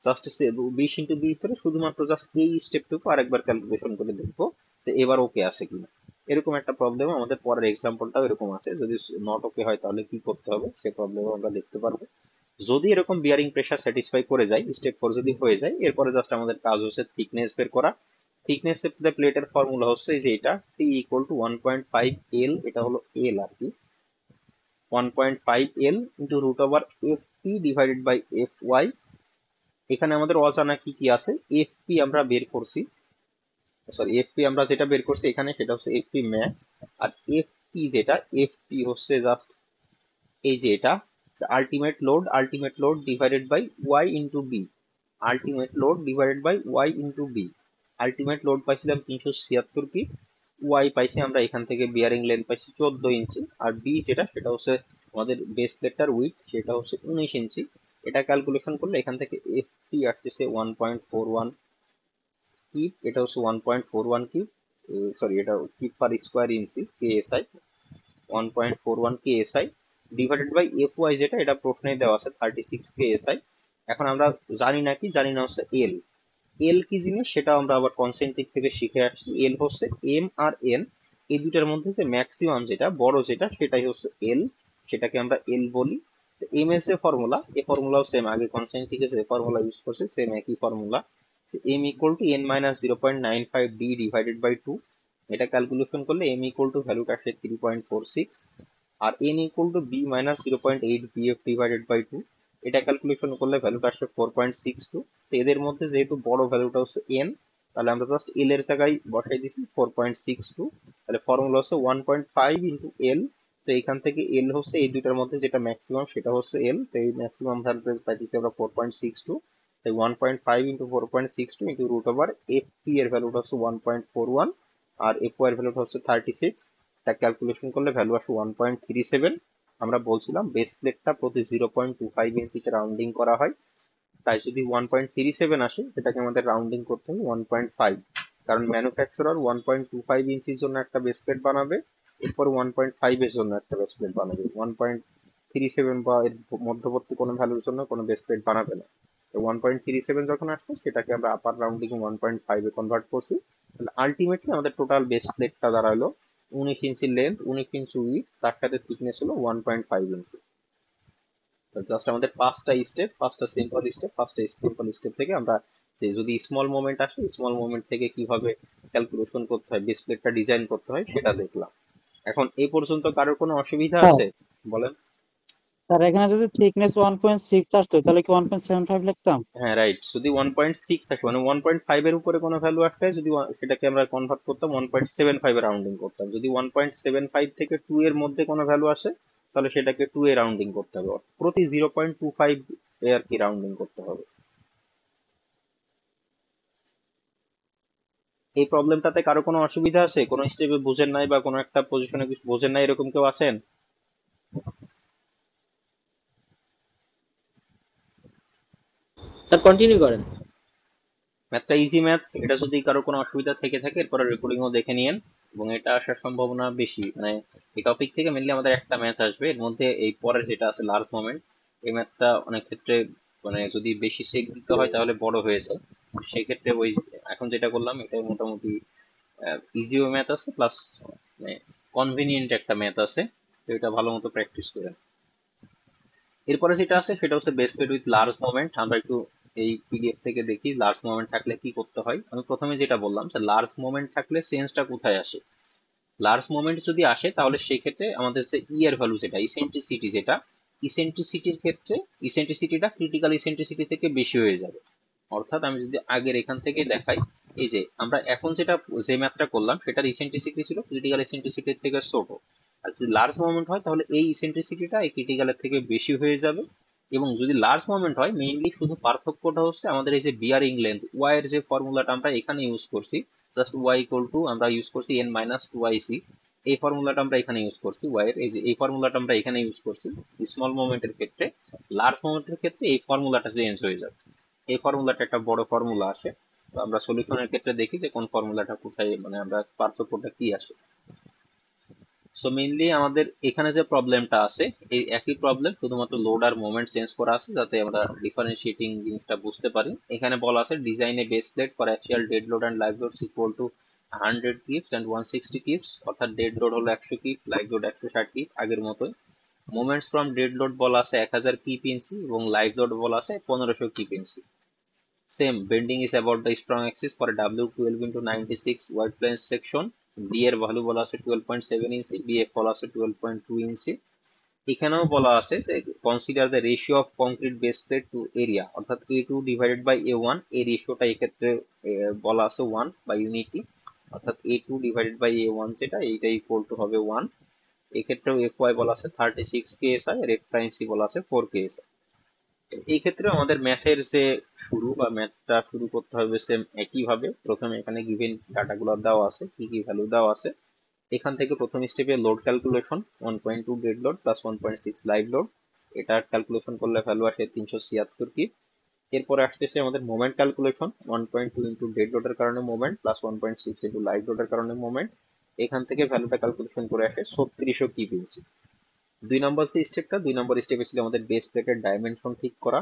জাস্ট 20 ইন্টু 20 ধরে শুধুমাত্র জাস্ট এই স্টেপটুকু আরেকবার ক্যালকুলেশন করে দেখবো যে এবার ওকে আছে কিনা। এরকম একটা প্রবলেম আমাদের পরের এক্সাম্পলটাও এরকম আছে, যদি নট ওকে হয় তাহলে কি করতে হবে সে প্রবলেমও আমরা দেখতে পারবো। যদি এরকম বিয়ারিং প্রেসার স্যাটিসফাই করে যায়, স্টেপ 4 যদি হয়ে যায়, এরপরে জাস্ট আমাদের কাজ হচ্ছে থিকনেস বের করা। থিকনেস প্লেটের ফর্মুলা হচ্ছে এই যে এটা টি ইকুয়াল টু 1.5 এল, এটা হলো এল আর কি। 1.5 l into root over F P divided by F Y. এখানে আমাদের অজানা কি কি আছে, এফপি আমরা বের করছি, সরি এফপি আমরা যেটা বের করছি এখানে সেটা হচ্ছে এফপি ম্যাক্স। আর এফপি যেটা, এফপি হচ্ছে জাস্ট এই যে এটা ultimate load divided by Y into B. Ultimate load divided by Y into B. Ultimate load পাইছিলাম 376 কি, ওয়াই পাইছি আমরা এখান থেকে বিয়ারিং লেন্থ পাইছি 14 ইঞ্চি, আর বি যেটা সেটা হচ্ছে আমাদের বেস প্লেটটার উইথ, সেটা হচ্ছে 19 ইঞ্চি। এটা ক্যালকুলেশন করলে এখান থেকে এফটি আসতেছে 1.41 কিপ, এটা হচ্ছে 1.41 কিপ, সরি এটা kip per square inch KSI, 1.41 KSI divided by F Y, যেটা এটা প্রশ্নে দেওয়া আছে 36 কেএসআই। এখন আমরা জানি না কি, জানি না হচ্ছে এল। এল কি জিনিস সেটা আমরা আবার কনসেন্ট্রিক থেকে শিখে আসছি। এল হচ্ছে এম আর এন, এই দুটার মধ্যে যে ম্যাক্সিমাম যেটা বড় যেটা সেটাই হচ্ছে এল, সেটাকে আমরা এল বলি। এম এর যে ফর্মুলা, এই ফর্মুলাও সেম, আগে কনসেন্ট্রিকে যে ফর্মুলা ইউজ করছে সেম একই formula. M equal to N minus 0.95 D divided by 2। এটা ক্যালকুলেশন করলে এম ইকুয়াল টু ভ্যালুটা আসে 3.46, আর n equal to b minus 0.8 bf divided by 2। এটা ক্যালকুলেশন করলে ভ্যালুটা আসে 4.62। তো এদের মধ্যে যেহেতু বড় ভ্যালুটা হচ্ছে এন, তাহলে আমরা জাস্ট এল এর জায়গায় বসাই দিছি 4.62। তাহলে ফর্মুলা হচ্ছে 1.5 ইন্টু এল। তো এখান থেকে এল হচ্ছে এই দুইটার মধ্যে যেটা ম্যাক্সিমাম সেটা হচ্ছে এল, তো এই ম্যাক্সিমাম ভ্যালু পাইতেছি আমরা 4.62। তাই 1.5 into 4.62 into root over F P এর ভ্যালুটা হচ্ছে 1.41, আর এফ ওয়াই এর ভ্যালুটা হচ্ছে 36। এটা ক্যালকুলেশন করলে ভ্যালু আসে 1.37। আমরা বলছিলাম বেস প্লেটটা প্রতি 0.25 ইঞ্চিতে রাউন্ডিং করা হয়, তাই যদি 1.37 আসে সেটাকে আমাদের রাউন্ডিং করতে হবে 1.5, কারণ ম্যানুফ্যাকচারার 1.25 ইঞ্চির জন্য একটা বেস প্লেট বানাবে, এরপর 1.5 এর জন্য একটা বেস প্লেট বানাবে, 1.37 বা এর মধ্যবর্তী কোনো ভ্যালুর জন্য কোনো বেস প্লেট বানাবে না। তো 1.37 যখন আসছে সেটাকে আমরা আপার রাউন্ডিং 1.5 এ কনভার্ট করছি। তাহলে আলটিমেটলি আমাদের টোটাল বেস প্লেটটা দাঁড়ালো 19 ইঞ্চি লেন্থ, 19 ইঞ্চি উইথ, তার সাথে থিকনেস হলো 1.5 ইঞ্চি। জাস্ট আমাদের পাঁচটা সিম্পল স্টেপ থেকে আমরা যে যদি স্মল মোমেন্ট আসে, স্মল মোমেন্ট থেকে কিভাবে ক্যালকুলেশন করতে হয়, ডিসপ্লেটা ডিজাইন করতে হয় সেটা দেখলাম। এখন এই পর্যন্ত কারোর কোনো অসুবিধা স্যার আছে? বলেন। স্যার এখানে যদি থিকনেস 1.6 আসতো তাহলে কি 1.75 লিখতাম? হ্যাঁ রাইট, যদি 1.6 আসে মানে 1.5 এর উপরে কোনো ভ্যালু আসলে যদি সেটাকে আমরা কনভার্ট করতাম 1.75 এ রাউন্ডিং করতাম। যদি 1.75 থেকে 2 এর মধ্যে কোনো ভ্যালু আসে তাহলে সেটাকে 2 এ রাউন্ডিং করতে হবে, প্রতি 0.25 এ আর কি রাউন্ডিং করতে হবে। এই প্রবলেমটাতে কারো কোনো অসুবিধা আছে, কোনো স্টেপে বুঝেন নাই বা কোনো একটা পজিশনে কিছু বোঝেন নাই, এরকম কেউ আছেন? স্যার কন্টিনিউ করেন। ম্যাথটা ইজি ম্যাথ, এটা যদি কারো কোনো অসুবিধা থেকে থাকে এরপরে রেকর্ডিংও দেখে নিয়েন, এবং এটা আসার সম্ভাবনা বেশি। মানে এই টপিক থেকে মেনলি আমাদের একটা ম্যাথ আসবে, এর মধ্যে এই পরের যেটা আছে লার্জ মোমেন্ট, এই ম্যাথটা অনেক ক্ষেত্রে মানে যদি বেশি চেক দিতে হয় তাহলে বড় হয়েছে, সেক্ষেত্রে ওই এখন যেটা করলাম এটা মোটামুটি ইজিও ম্যাথ আছে প্লাস মানে কনভিনিয়েন্ট একটা ম্যাথ আছে, তো এটা ভালো মতো প্র্যাকটিস করেন। এরপরে যেটা আছে সেটা হচ্ছে base pad with large moment. আমরা একটু এই পিডিএফ থেকে দেখি লার্জ মোমেন্ট থাকলে কি করতে হয়। আমি প্রথমে যেটা বললাম যে লার্জ মোমেন্ট থাকলে চেঞ্জটা কোথায় আসে। লার্জ মোমেন্ট যদি আসে তাহলে সেই ক্ষেত্রে আমাদের যে ই এর ভ্যালু যেটা ইসেন্ট্রিসিটি, যেটা ইসেন্ট্রিসিটির ক্ষেত্রে ইসেন্ট্রিসিটিটা ক্রিটিক্যাল ইসেন্ট্রিসিটি থেকে বেশি হয়ে যাবে। অর্থাৎ আমি যদি আগের এখান থেকে দেখাই, এই যে আমরা এখন যেটা যে ম্যাথটা করলাম সেটার ইসেন্ট্রিসিটি ছিল ক্রিটিক্যাল ইসেন্ট্রিসিটির থেকে ছোট, আর যদি লার্জ মোমেন্ট হয় তাহলে এই ইসেন্ট্রিসিটিটা এই ক্রিটিক্যালের থেকে বেশি হয়ে যাবে। এবং যদি লার্জ মোমেন্ট হয় মেইনলি শুধু পার্থক্যটা হচ্ছে আমাদের এই যে বিয়ারিং লেন্থ ওয়াই এর যে ফর্মুলাটা আমরা এখানে ইউজ করছি, জাস্ট ওয়াই ইকুয়াল টু আমরা ইউজ করছি N minus two Y C, এই ফর্মুলাটা আমরা এখানে ইউজ করছি ওয়াই এর, এই যে এই ফর্মুলাটা আমরা এখানে ইউজ করছি স্মল মোমেন্টের ক্ষেত্রে। লার্জ মোমেন্টের ক্ষেত্রে এই ফর্মুলাটা চেঞ্জ হয়ে যাবে, এই ফর্মুলাটা একটা বড় ফর্মুলা আসে। তো আমরা সলিউশনের ক্ষেত্রে দেখি যে কোন ফর্মুলাটা কোথায় মানে আমরা পার্থক্যটা কি আসে। সো মেইনলি আমাদের এখানে যে প্রবলেমটা আছে এই একই প্রবলেম, শুধুমাত্র লোড আর মোমেন্ট চেঞ্জ করা আছে যাতে আমরা ডিফারেন্সিয়েটিং জিনিসটা বুঝতে পারি। এখানে বলা আছে design A base plate for actual dead load and live load equal to 100 keeps and 160 keeps, অর্থাৎ ডেড লোড হলো 100 কিপ, লাইভ লোড 160 কিপ আগের মতোই। মোমেন্টস ফ্রম ডেড লোড বলা আছে 1000 কিপ ইঞ্চি এবং লাইভ লোড বলা আছে 1500 kip inch. Same bending is about the strong axis for W12 into 96 wide plane section. D এর ভ্যালু বলা আছে 12.7 ইঞ্চি, বিএফ বলা আছে 12.2 ইঞ্চি। এখানেও বলা আছে যে consider the ratio of concrete base plate to area, অর্থাৎ A2 ডিভাইডেড বাই A1, এই রেশিওটা এক্ষেত্রে বলা আছে 1 বা ইউনিটি, অর্থাৎ A2 ডিভাইডেড বাই A1 যেটা এইটা ইকুয়াল টু হবে 1। এক্ষেত্রেও FY বলা আছে 36 KSI আর F প্রাইম সি বলা আছে 4 KSI। এই ক্ষেত্রে আমাদের ম্যাথের যে শুরু বা ম্যাথটা শুরু করতে হবে সেম একইভাবে। প্রথমে এখানে গিভেন ডাটাগুলো দেওয়া আছে, কি কি ভ্যালু দেওয়া আছে। এখান থেকে প্রথম স্টেপে load calculation 1.2 dead load plus 1.6 live load, এটা ক্যালকুলেশন করলে ভ্যালু আসে 376 কি। এরপরে আসতেছে আমাদের মোমেন্ট ক্যালকুলেশন 1.2 ইন্টু ডেড লোডের কারণে মোমেন্ট প্লাস 1.6 ইন্টু লাইভ লোডের কারণে মোমেন্ট, এখান থেকে ভ্যালুটা ক্যালকুলেশন করে আসে 3600 কি পেয়েছি। দুই নম্বর স্টেপে ছিল আমাদের বেস প্লেটের ডাইমেনশন ঠিক করা।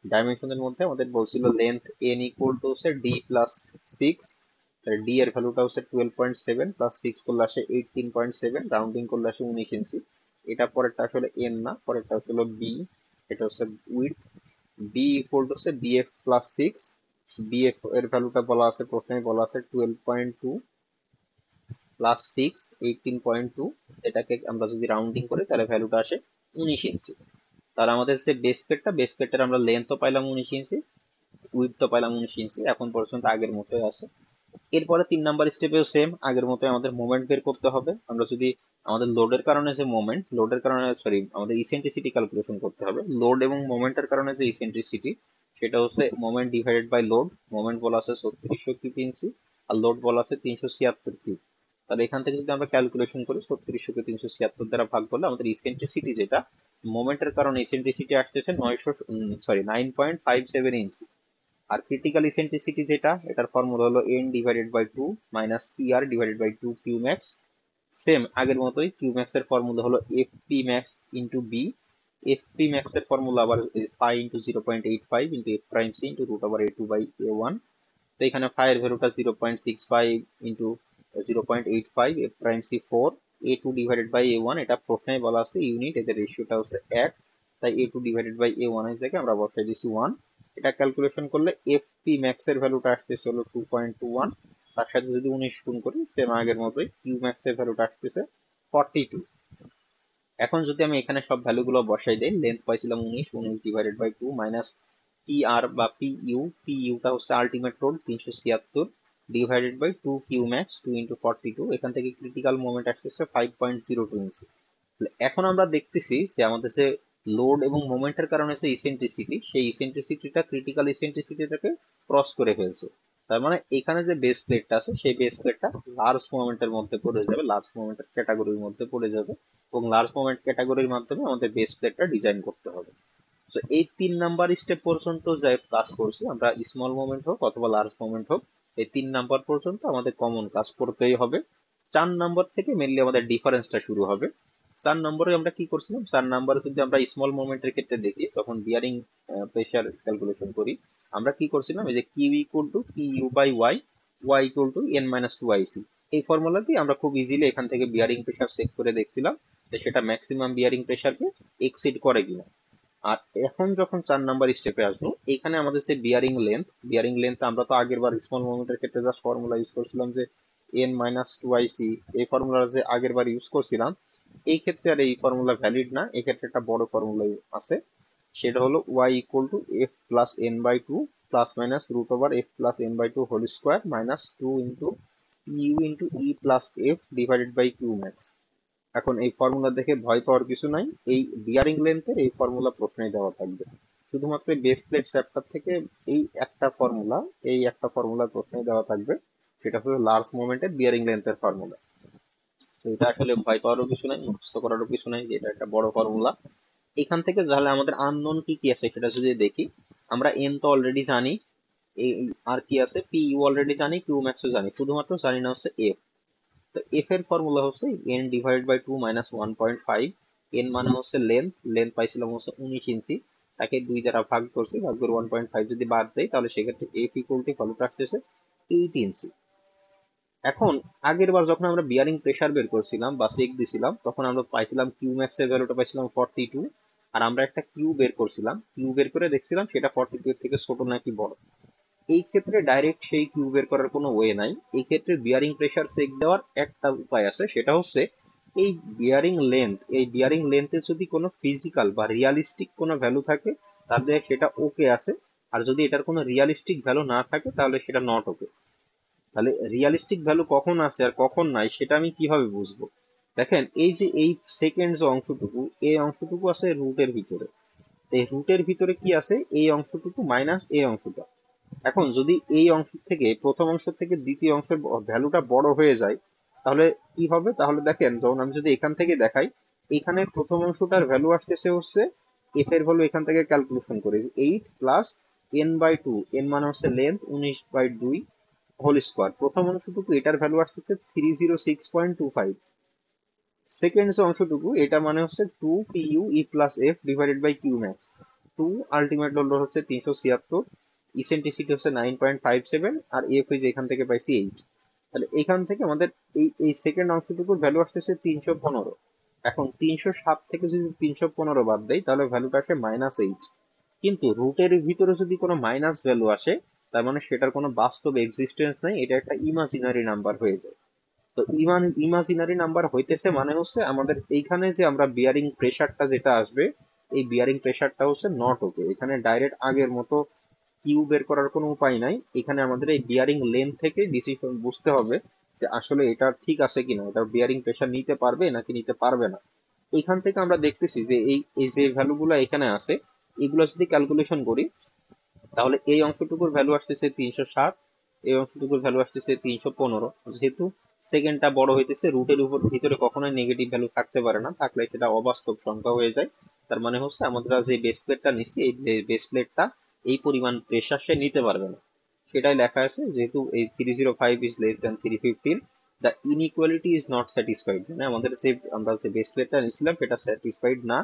ডাইমেনশনের মধ্যে আমাদের বলছিল লেন্থ এন ইকুয়াল টু হচ্ছে ডি প্লাস 6, ডি এর ভ্যালুটা হচ্ছে 12.7 প্লাস 6 করলে আসে 18.7, রাউন্ডিং করলে আসে 19 ইঞ্চি। এটা পরেরটা আসলে এন না, পরেরটা হচ্ছে বি, এটা হচ্ছে উইথ। বি ইকুয়াল টু হচ্ছে বিএফ প্লাস 6, বিএফ এর ভ্যালুটা বলা আছে প্রথমে বলা আছে 12.2 প্লাস 6 18.2, এটাকে আমরা যদি রাউন্ডিং করি তাহলে ভ্যালুটা আসে 19 ইঞ্চি। তাহলে আমাদের যে বেস প্লেটটার আমরা লেন্থও পাইলাম 19 ইঞ্চি, উইডথ তো পাইলাম 19 ইঞ্চি, এখন পর্যন্ত আগের মতোই আছে। এরপরে 3 নম্বর স্টেপেও সেম আগের মতোই আমাদের মোমেন্ট বের করতে হবে। আমরা যদি আমাদের লোডের কারণে যে মোমেন্ট, লোডের কারণে সরি আমাদের ইসেন্ট্রিসিটি ক্যালকুলেশন করতে হবে। লোড এবং মোমেন্টের কারণে যে ইসেন্ট্রিসিটি সেটা হচ্ছে moment divided by load. Moment বলা আছে 3600 কিউব ইঞ্চি আর লোড বলা আছে 376 কিউব। তাহলে এখান থেকে যদি আমরা ক্যালকুলেশন করি 3600 কে 376 দ্বারা ভাগ করলে আমাদের ইসেন্ট্রিসিটি যেটা মোমেন্টের কারণে ইসেন্ট্রিসিটি আসতেছে 957 ইঞ্চি। আর ক্রিটিক্যাল ইসেন্ট্রিসিটি যেটা এটার ফর্মুলা হলো n divided by 2 minus pr divided by 2 Q max. Same আগের মতোই কিউ ম্যাক্স এর ফর্মুলা হলো fp max into b, fp max এর ফর্মুলা আবার phi into 0.85 into f prime c into root over a2 by a1। তো এখানে phi এর ভ্যালুটা 0.65 into 0.85, f prime c 4, a2 divided by a1, এটা প্রশ্নে বলা আছে ইউনিট, এদের রেশিওটা হচ্ছে 1, তাই a2 ডিভাইডেড বাই a1 এর জায়গায় আমরা বসাই দিছি 1। এটা ক্যালকুলেশন করলে fp ম্যাক্স এর ভ্যালুটা আসতেছে হলো 2.21, তার সাথে যদি 19 গুণ করি সেম আগের মতোই কিউ ম্যাক্স এর ভ্যালুটা আসতেছে 42। এখন যদি আমি এখানে সব ভ্যালুগুলো বসাই দেই, লেন্থ পাইছিলাম 19 ডিভাইডেড বাই 2 মাইনাস PR বা পিইউটা হচ্ছে ultimate load 376 divided by 2 Q max 2 into 42, এখান থেকে ক্রিটিক্যাল মোমেন্ট আসতেছে 5.02 ইঞ্চি। এখন আমরা দেখতেছি যে আমাদের যে লোড এবং মোমেন্টের কারণে যে ইসেন্ট্রিসিটি, সেই ইসেন্ট্রিসিটিটা ক্রিটিক্যাল ইসেন্ট্রিসিটিটাকে ক্রস করে ফেলছে। তার মানে এখানে যে বেস প্লেটটা আছে সেই বেস প্লেটটা লার্জ মোমেন্টের মধ্যে পড়ে যাবে, লার্জ মোমেন্টের ক্যাটাগরির মধ্যে পড়ে যাবে, এবং লার্জ মোমেন্ট ক্যাটাগরির মাধ্যমে আমাদের বেস প্লেটটা ডিজাইন করতে হবে। তো এই 3 নাম্বার স্টেপ পর্যন্ত যাই কাজ করছি আমরা, স্মল মোমেন্ট হোক অথবা লার্জ মোমেন্ট হোক, এই 3 নাম্বার পর্যন্ত আমাদের কমন কাজ করতেই হবে। 4 নাম্বার থেকে মেনলি আমাদের ডিফারেন্সটা শুরু হবে। 4 নম্বরে আমরা কি করছিলাম, 4 নাম্বারে যদি আমরা স্মল মোমেন্টের ক্ষেত্রে দেখি, যখন বিয়ারিং প্রেশার ক্যালকুলেশন করি, আমরা কি করছিলাম, এই যে Q equal to P U by Y, Y equal to N minus two I C, এই ফর্মুলা দিয়ে আমরা খুব ইজিলি এখান থেকে বিয়ারিং প্রেশার চেক করে দেখছিলাম যে সেটা ম্যাক্সিমাম বিয়ারিং প্রেশারকে এক্সিড করে কিনা। আর এখন যখন 4 নাম্বার স্টেপে আসবো, এখানে আমাদের যে বিয়ারিং লেন্থ আমরা তো আগের বার স্মল মোমেন্টের ক্ষেত্রে জাস্ট ফর্মুলা ইউজ করছিলাম যে N minus two I C, এই ফর্মুলা যে আগের বার ইউজ করছিলাম, এই ক্ষেত্রে আর এই ফর্মুলা ভ্যালিড না, এই ক্ষেত্রে একটা বড় ফর্মুলা আছে, সেটা হলো Y equal to F plus N by two plus minus root over F plus N by two whole square minus two into U into E plus F divided by Q max. এখন এই formula দেখে ভয় পাওয়ার কিছু নাই, এই bearing লেন্থের এই formula প্রশ্নে দেওয়া থাকবে, শুধুমাত্র বেস প্লেট চ্যাপ্টার থেকে এই একটা ফর্মুলা প্রশ্নে দেওয়া থাকবে, সেটা হলো লার্জ মোমেন্টের বিয়ারিং লেন্থের ফর্মুলা। তো এটা আসলে ভয় পাওয়ারও কিছু নাই, মুখস্থ করারও কিছু নাই, যে এটা একটা বড় ফর্মুলা। এখান থেকে তাহলে আমাদের আননোন কি কি আছে সেটা যদি দেখি, আমরা এন তো অলরেডি জানি, এই আর কি আছে, পি ইউ অলরেডি জানি, কিউ ম্যাক্সও জানি, শুধুমাত্র জানি না হচ্ছে এফ। তো এফ এর ফর্মুলা হচ্ছে N divide by two minus 1.5। এন মানে হচ্ছে লেন্থ পাইছিলাম হচ্ছে 19 ইঞ্চি, তাকে 2 দ্বারা ভাগ করছি, ভাগ করে 1.5 যদি বাদ দেয় তাহলে সেক্ষেত্রে এফ ইকুয়াল টু ভ্যালুটা আসতেছে 8 ইঞ্চি। এখন আগের বার যখন আমরা বিয়ারিং প্রেসার বের করছিলাম বা চেক দিছিলাম, তখন আমরা পাইছিলাম কিউ ম্যাক্স এর ভ্যালুটা পাইছিলাম 42, আর আমরা একটা কিউ বের করছিলাম, কিউ বের করে দেখছিলাম সেটা 42 এর থেকে ছোট নাকি বড়। এই ক্ষেত্রে ডাইরেক্ট সেই কিউ বের করার কোনো ওয়ে নাই, এই ক্ষেত্রে বিয়ারিং প্রেসার চেক দেওয়ার একটা উপায় আছে, সেটা হচ্ছে এই বিয়ারিং লেন্থে যদি কোনো ফিজিক্যাল বা রিয়ালিস্টিক কোনো ভ্যালু থাকে তাহলে সেটা ওকে আছে, আর যদি এটার কোনো রিয়ালিস্টিক ভ্যালু না থাকে তাহলে সেটা নট ওকে। তাহলে রিয়ালিস্টিক ভ্যালু কখন আছে আর কখন নাই সেটা আমি কিভাবে বুঝবো? দেখেন, এই যে এই সেকেন্ড যে অংশটুকু, এই অংশটুকু আছে রুটের ভিতরে, এই রুটের ভিতরে কি আছে, এই অংশটুকু মাইনাস এই অংশটা। এখন যদি এই অংশ থেকে, প্রথম অংশ থেকে দ্বিতীয় অংশের ভ্যালুটা বড় হয়ে যায়, তাহলে কি হবে? তাহলে দেখেন, যখন আমি যদি এখান থেকে দেখাই, এখানে প্রথম অংশটার ভ্যালু আসতেছে হচ্ছে, এফ এর ভ্যালু এখান থেকে ক্যালকুলেশন করি 8 plus N by two, N মানে হচ্ছে লেন্থ 19/2 হোল স্কোয়ার, প্রথম অংশটুকু এটার ভ্যালু আসতেছে 306.25। সেকেন্ড যে অংশটুকু এটা মানে হচ্ছে 2 P U E plus F divided by Q max. 2 ultimate হলো হচ্ছে 376, ইসেন্ট্রিসিটি হচ্ছে 9.57, আর এফ হয়েছে এখান থেকে পাইছি 8। তাহলে এখান থেকে আমাদের এই সেকেন্ড অংশটুকুর ভ্যালু আসতেছে 315। এখন 307 থেকে যদি 315 বাদ দেয় তাহলে ভ্যালুটা আসে -8। কিন্তু রুটের ভিতরে যদি কোনো মাইনাস ভ্যালু আসে, তার মানে সেটার কোনো বাস্তব এক্সিস্টেন্স নাই, এটা একটা ইমাজিনারি নাম্বার হয়ে যায়। তো ইমাজিনারি নাম্বার হইতেছে মানে হচ্ছে আমাদের এইখানে যে আমরা বিয়ারিং প্রেসারটা যেটা আসবে, এই বিয়ারিং প্রেসারটা হচ্ছে নট ওকে, এখানে ডাইরেক্ট আগের মতো কিউ বের করার কোনো উপায় নাই, এখানে আমাদের এই বিয়ারিং লেন্থ থেকে ডিসিশন বুঝতে হবে যে আসলে এটা ঠিক আছে কিনা, এটা বিয়ারিং প্রেসার নিতে পারবে নাকি নিতে পারবে না। এখান থেকে আমরা দেখতেছি যে এই এই যে ভ্যালুগুলো এখানে আছে, এগুলো যদি ক্যালকুলেশন করি, তাহলে এই অংশটুকুর ভ্যালু আসতেছে 307, এই অংশটুকুর ভ্যালু আসতেছে 315। যেহেতু সেকেন্ডটা বড় হইতেছে, রুটের উপর ভিতরে কখনোই নেগেটিভ ভ্যালু থাকতে পারে না, থাকলে সেটা অবাস্তব সংখ্যা হয়ে যায়। তার মানে হচ্ছে আমরা যে বেস প্লেটটা নিচ্ছি, এই বেস প্লেটটা এই পরিমাণ প্রেসার সে নিতে পারবে না, সেটাই লেখা আছে, যেহেতু এই 305 is less than 315, the inequality is not satisfied, মানে আমাদের যে আমরা যে বেস প্লেটটা নিয়েছিলাম সেটা স্যাটিসফাইড না,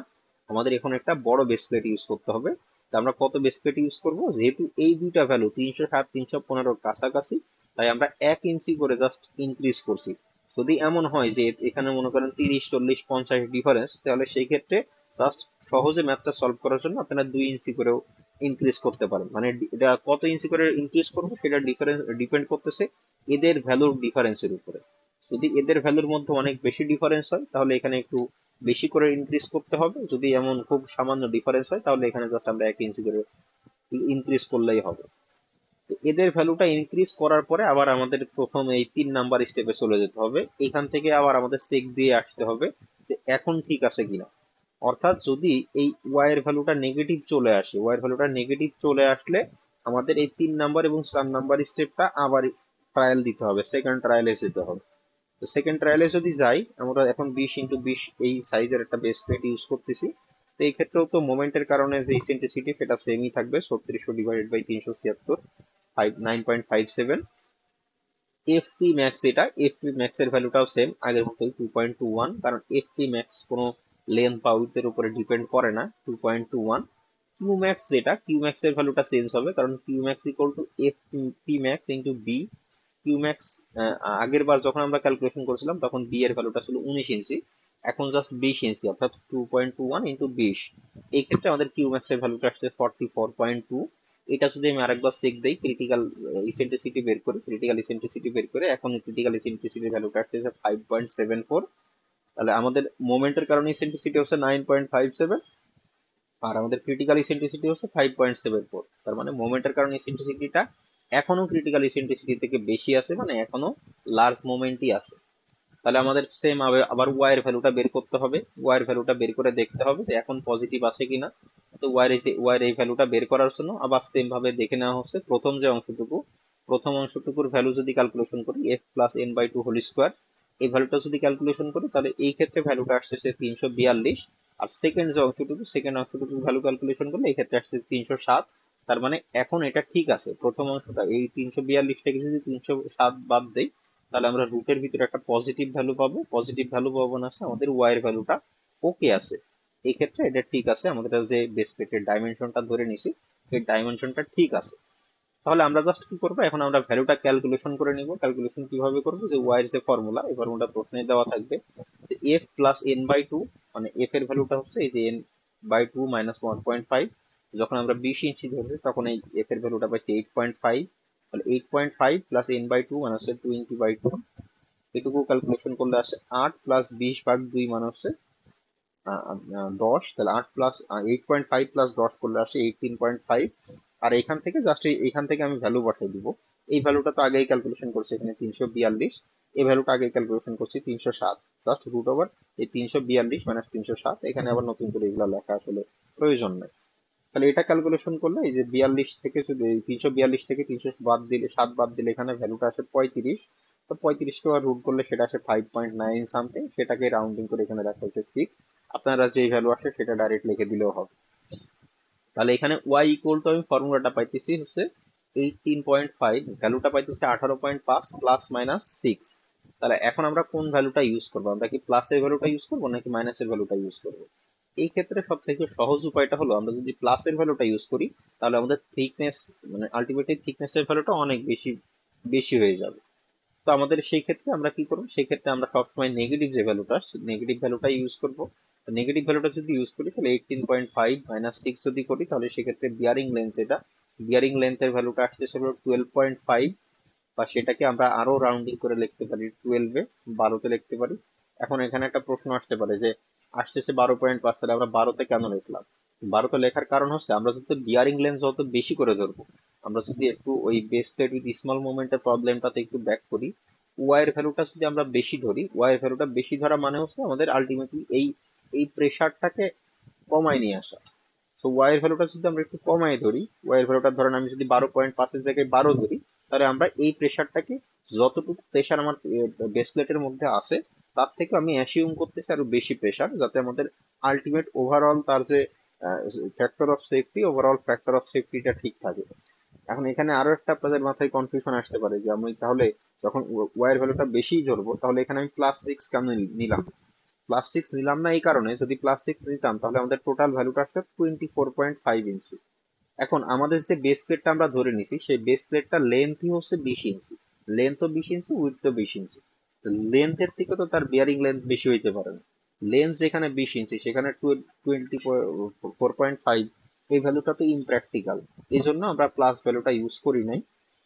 আমাদের এখন একটা বড় বেস প্লেট ইউজ করতে হবে। তা আমরা কত বেস প্লেট ইউজ করব, যেহেতু এই দুইটা ভ্যালু 307 315 কাছাকাছি, তাই আমরা 1 ইঞ্চি করে জাস্ট ইনক্রিজ করছি। যদি এমন হয় যে এখানে মনে করেন 30 40 50 ডিফারেন্স, তাহলে সেই ক্ষেত্রে জাস্ট সহজে ম্যাথটা সলভ করার জন্য আপনারা 2 ইঞ্চি করেও ইনক্রিজ করতে পারেন। মানে এটা কত ইঞ্চি করে ইনক্রিজ করবো সেটা ডিপেন্ড করতেছে এদের ভ্যালুর ডিফারেন্সের উপরে। যদি এদের ভ্যালুর মধ্যে অনেক বেশি ডিফারেন্স হয় তাহলে এখানে একটু বেশি করে ইনক্রিজ করতে হবে, যদি এমন খুব সামান্য ডিফারেন্স হয় তাহলে এখানে জাস্ট আমরা 1 ইঞ্চি করে ইনক্রিজ করলেই হবে। তো এদের ভ্যালুটা ইনক্রিজ করার পরে আবার আমাদের প্রথম এই 3 নাম্বার স্টেপে চলে যেতে হবে, এখান থেকে আবার আমাদের চেক দিয়ে আসতে হবে যে এখন ঠিক আছে কিনা। অর্থাৎ যদি এই ওয়াই এর ভ্যালুটা নেগেটিভ চলে আসে, ওয়াই এর ভ্যালুটা নেগেটিভ চলে আসলে আমাদের এই 3 নাম্বার এবং 4 নাম্বার স্টেপটা আবার ট্রায়াল দিতে হবে, সেকেন্ড ট্রায়ালে যেতে হবে। তো সেকেন্ড ট্রায়ালে যদি যাই, আমরা এখন 20x20 এই সাইজের একটা বেস প্লেট ইউজ করতেছি, তো এই ক্ষেত্রেও তো মোমেন্টের কারণে যে ইসেন্ট্রিসিটি সেটা সেমই থাকবে, 3600 ডিভাইডেড বাই 376, 9.57। এফপি ম্যাক্স, এটা এফপি ম্যাক্স এর ভ্যালুটাও সেম আগের মতোই 2.21, কারণ এফপি ম্যাক্স কোনো লেন্থ বা উইডথ এর উপরে ডিপেন্ড করে না, 2.21। কিউ ম্যাক্স, যেটা কিউ ম্যাক্স এর ভ্যালুটা চেঞ্জ হবে, কারণ Q max equal to FP max into B. Q max আগের বার যখন আমরা ক্যালকুলেশন করেছিলাম তখন বি এর ভ্যালুটা ছিল 19 ইঞ্চি, এখন জাস্ট 20 ইঞ্চি, অর্থাৎ 2.21 ইন্টু 20। এই ক্ষেত্রে আমাদের কিউ ম্যাক্স এর ভ্যালুটা আসছে 44.2। এটা যদি আমি আরেকবার চেক দেই, ক্রিটিক্যাল ইসেন্ট্রিসিটি বের করে, ক্রিটিক্যাল ইসেন্ট্রিসিটি বের করে, এখন ক্রিটিক্যাল ইসেন্ট্রিসিটির ভ্যালুটা আসছে 5.74। তাহলে আমাদের মোমেন্টের কারণে ইসেন্ট্রিসিটি হচ্ছে 9.57, আর আমাদের ক্রিটিক্যাল ইসেন্ট্রিসিটি হচ্ছে 5.74। তার মানে মোমেন্টের কারণে ইসেন্ট্রিসিটিটা এখনো ক্রিটিক্যাল ইসেন্ট্রিসিটি থেকে বেশি আছে, মানে এখনো লার্জ মোমেন্টই আছে। তাহলে আমাদের সেম আবার ওয়াই এর ভ্যালুটা বের করতে হবে, ওয়াই এর ভ্যালুটা বের করে দেখতে হবে যে এখন পজিটিভ আছে কিনা। তো ওয়াই এর এই ভ্যালুটা বের করার জন্য আবার সেম ভাবে দেখে নেওয়া হচ্ছে প্রথম অংশটুকুর ভ্যালু যদি ক্যালকুলেশন করি, F plus N by two whole square, এই ভ্যালুটা যদি ক্যালকুলেশন করি তাহলে এই ক্ষেত্রে ভ্যালুটা আসছে 342। আর সেকেন্ড অংশটুকুর ভ্যালু ক্যালকুলেশন করলে এই ক্ষেত্রে আসছে 307। তার মানে এখন এটা ঠিক আছে, প্রথম অংশটা এই 342 থেকে যদি 307 বাদ দেই তাহলে আমরা রুটের ভিতরে একটা পজিটিভ ভ্যালু পাবো না, আমাদের ওয়াই এর ভ্যালুটা ওকে আছে। এই ক্ষেত্রে এটা ঠিক আছে, আমাদের যে বেস প্লেটের ডাইমেনশনটা ধরে নিছি সেই ডাইমেনশনটা ঠিক আছে। তাহলে আমরা জাস্ট কি করবো, এখন আমরা ভ্যালুটা ক্যালকুলেশন করে নিব। ক্যালকুলেশন কিভাবে করবো, যে ওয়াই এর যে ফর্মুলা, এই ফর্মুলাটা প্রশ্নে দেওয়া থাকবে যে F plus N by two, মানে এফ এর ভ্যালুটা হচ্ছে এই যে এন বাই টু মাইনাস 1.5। যখন আমরা 20 ইঞ্চি ধরছি তখন এই এফ এর ভ্যালুটা পাইছি 8.5। তাহলে 8.5 প্লাস এন বাই টু মানে হচ্ছে 20/2, এটুকু ক্যালকুলেশন করলে আসে 8 প্লাস 20/2 মানে হচ্ছে 10। তাহলে 8.5 প্লাস 10 করলে আসে 18.5। আর এখান থেকে আমি ভ্যালু বসাই দিব। এই ভ্যালুটা তো আগেই ক্যালকুলেশন করছি, এখানে 342, এই ভ্যালুটা আগে ক্যালকুলেশন করছি 307, জাস্ট রুট ওভার এই 342 মাইনাস 307। এখানে আবার নতুন করে এগুলো লেখা আসলে প্রয়োজন নেই। তাহলে এটা ক্যালকুলেশন করলে এই যে 42 থেকে, যদি এই 342 থেকে 300 বাদ দিলে, 7 বাদ দিলে এখানে ভ্যালুটা আসে 35। তো 35 কে রুট করলে সেটা আসে 5.9 সামথিং, সেটাকে রাউন্ডিং করে এখানে দেখা হচ্ছে 6। আপনারা যে ভ্যালু আসে সেটা ডাইরেক্ট লিখে দিলেও হবে। তাহলে এখানে y ইকুয়াল টু, আমি ফর্মুলাটা পাইতেছি হচ্ছে 18.5, ভ্যালুটা পাইতেছি 18.5 প্লাস মাইনাস 6। তাহলে এখন আমরা কোন ভ্যালুটা ইউজ করবো, আমরা কি প্লাসের ভ্যালুটা ইউজ করবো নাকি মাইনাসের ভ্যালুটা ইউজ করবো? এই ক্ষেত্রে সব থেকে সহজ উপায়টা হলো, আমরা যদি প্লাসের ভ্যালুটা ইউজ করি তাহলে আমাদের থিকনেস, মানে আলটিমেটলি থিকনেসের ভ্যালুটা অনেক বেশি বেশি হয়ে যাবে। তো আমাদের সেই ক্ষেত্রে আমরা কি করবো, সেই ক্ষেত্রে আমরা সবসময় নেগেটিভ যে ভ্যালুটা, নেগেটিভ ভ্যালুটা ইউজ করবো। নেগেটিভ ভ্যালুটা যদি ইউজ করি তাহলে 18.5 মাইনাস 6 যদি করি তাহলে সেক্ষেত্রে বিয়ারিং লেন্থের ভ্যালুটা আসতেছে হলো 12.5, বা সেটাকে আমরা আরো রাউন্ডিং করে লিখতে পারি 12-এ, 12-তে লিখতে পারি। এখন এখানে একটা প্রশ্ন আসতে পারে যে আসতেছে 12.5, তাহলে আমরা 12-তে কেন লিখলাম? 12-তে লেখার কারণ হচ্ছে আমরা যদি বিয়ারিং লেন্থ যত বেশি করে ধরবো, আমরা যদি একটু ওই বেস প্লেট উইথ স্মল মোমেন্টের প্রবলেমটাতে একটু ব্যাক করি, ওয়াই এর ভ্যালুটা যদি আমরা বেশি ধরি, ওয়াই এর ভ্যালুটা বেশি ধরা মানে হচ্ছে আমাদের আলটিমেটলি এই এই প্রেসারটাকে কমায় নিয়ে আসা। সো ওয়াই এর ভ্যালুটা যদি আমরা একটু কমায় ধরি, ওয়াই এর ভ্যালুটা ধরেন আমি যদি 12.5-এর জায়গায় 12 ধরি, তাহলে আমরা এই প্রেসারটাকে, যতটুকু প্রেসার আমার বেস প্লেটের মধ্যে আছে তার থেকে আমি অ্যাসিউম করতেছি আরো বেশি প্রেসার, যাতে আমাদের আলটিমেট ওভারঅল তার যে ওভারঅল ফ্যাক্টর অফ সেফটিটা ঠিক থাকে। এখন এখানে আরো একটা আপনাদের মাথায় কনফিউশন আসতে পারে যে আমি তাহলে যখন ওয়াই এর ভ্যালুটা বেশি ধরবো তাহলে এখানে আমি +6 কেন নিলাম? +6 নিলাম না এই কারণে, যদি +6 নিতাম তাহলে আমাদের টোটাল ভ্যালুটা আসছে 24.5 ইঞ্চি। এখন আমাদের যে বেস প্লেটটা আমরা ধরে নিছি সেই বেস প্লেটটা লেন্থই হচ্ছে 20 ইঞ্চি, লেন্থও 20 ইঞ্চি, উইডথও 20 ইঞ্চি। লেন্থের থেকে তো তার বিয়ারিং লেন্থ বেশি হইতে পারে না। লেন্থ যেখানে 20 ইঞ্চি সেখানে 24.5, এই ভ্যালুটা তো ইমপ্র্যাকটিক্যাল। এই জন্য আমরা প্লাস ভ্যালুটা ইউজ করি নাই।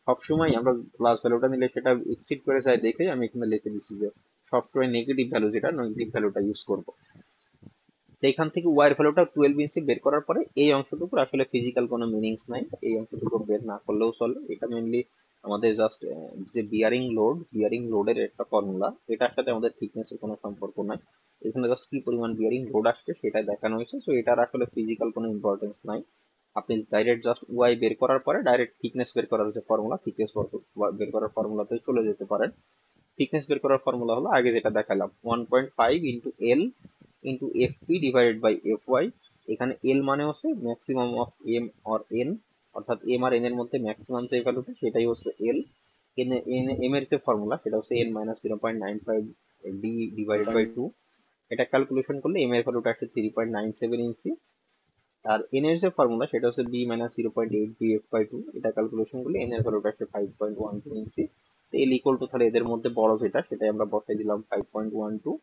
সবসময় আমরা প্লাস ভ্যালুটা নিলে সেটা এক্সিড করে যায় দেখে আমি এখানে লিখে দিচ্ছি যে সবসময় নেগেটিভ ভ্যালু, যেটা নেগেটিভ ভ্যালুটা ইউজ করবো। তো এখান থেকে ওয়ার ভ্যালুটা 12 ইঞ্চি বের করার পরে এই অংশটুকুর আসলে ফিজিক্যাল কোনো মিনিংস নাই, এই অংশটুকু বের না করলেও চলে। এটা মেনলি আমাদের জাস্ট যে বিয়ারিং লোডের একটা ফর্মুলা, এটার সাথে আমাদের থিকনেসের কোনো সম্পর্ক নাই। এখানে জাস্ট কি পরিমাণ বিয়ারিং লোড আসছে সেটা দেখানো হয়েছে, সো এটার আসলে ফিজিক্যাল কোনো ইম্পর্টেন্স নাই। আপনি ডাইরেক্ট জাস্ট ওয়াই বের করার পরে ডাইরেক্ট থিকনেস বের করার যে ফর্মুলা, থিকনেস বের করার ফর্মুলাতে চলে যেতে পারেন। থিকনেস বের করার ফর্মুলা হলো আগে যেটা দেখালাম, 1.5 into L into F P divided by F Y এখানে এল মানে হচ্ছে maximum of M or N, অর্থাৎ এম আর এন এর মধ্যে ম্যাক্সিমাম যে ভ্যালুটা সেটাই হচ্ছে এল। এন এম এর যে ফর্মুলা সেটা হচ্ছে N minus 0.95 D divided by 2। এটা ক্যালকুলেশন করলে এম এর ভ্যালুটা আসে 3.97 ইঞ্চি। আর এন এর যে ফর্মুলা সেটা হচ্ছে বি মাইনাস 0.8 বিএফ বাই 2। এটা ক্যালকুলেশন করলে এন এর ভ্যালুটা আসে 5.12 ইঞ্চি। তো এল ইকুয়াল টু, তাহলে এদের মধ্যে বড় যেটা সেটাই আমরা বসাই দিলাম 5.12।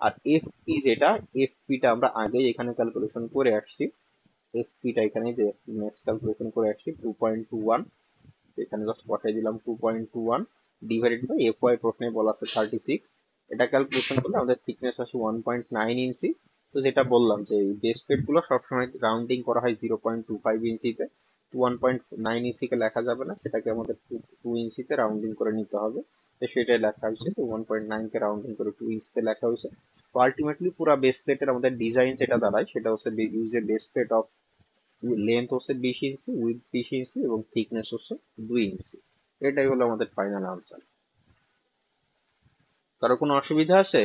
আর এফ পি যেটা, এফ পিটা আমরা আগেই এখানে ক্যালকুলেশন করে আসছি। এফ পিটা এখানে যে ম্যাক্স ক্যালকুলেশন করে আসছি 2.21, এখানে জাস্ট বসাই দিলাম 2.21 ডিভাইডেড বাই এফ ওয়াই, প্রশ্নে বলা আছে 36। এটা ক্যালকুলেশন করলে আমাদের থিকনেস আসে 1.9 ইঞ্চি। তো যেটা বললাম যে বেস প্লেট গুলো সবসময় রাউন্ডিং করা হয় 0.25 ইঞ্চিতে, 1.9 ইঞ্চিকে লেখা যাবে না, সেটাকে আমাদের 2 ইঞ্চিতে রাউন্ডিং করে নিতে হবে। তো সেটাই লেখা হয়েছে, তো 1.9 কে রাউন্ডিং করে 2 ইঞ্চিতে লেখা হয়েছে। তো আলটিমেটলি পুরো বেস প্লেটের আমাদের ডিজাইন যেটা দাঁড়ায় সেটা হচ্ছে use a base plate of length হচ্ছে 20 ইঞ্চি, উইথ 20 ইঞ্চি এবং থিকনেস হচ্ছে 2 ইঞ্চি। এটাই হলো আমাদের ফাইনাল আনসার। কারো কোনো অসুবিধা আছে?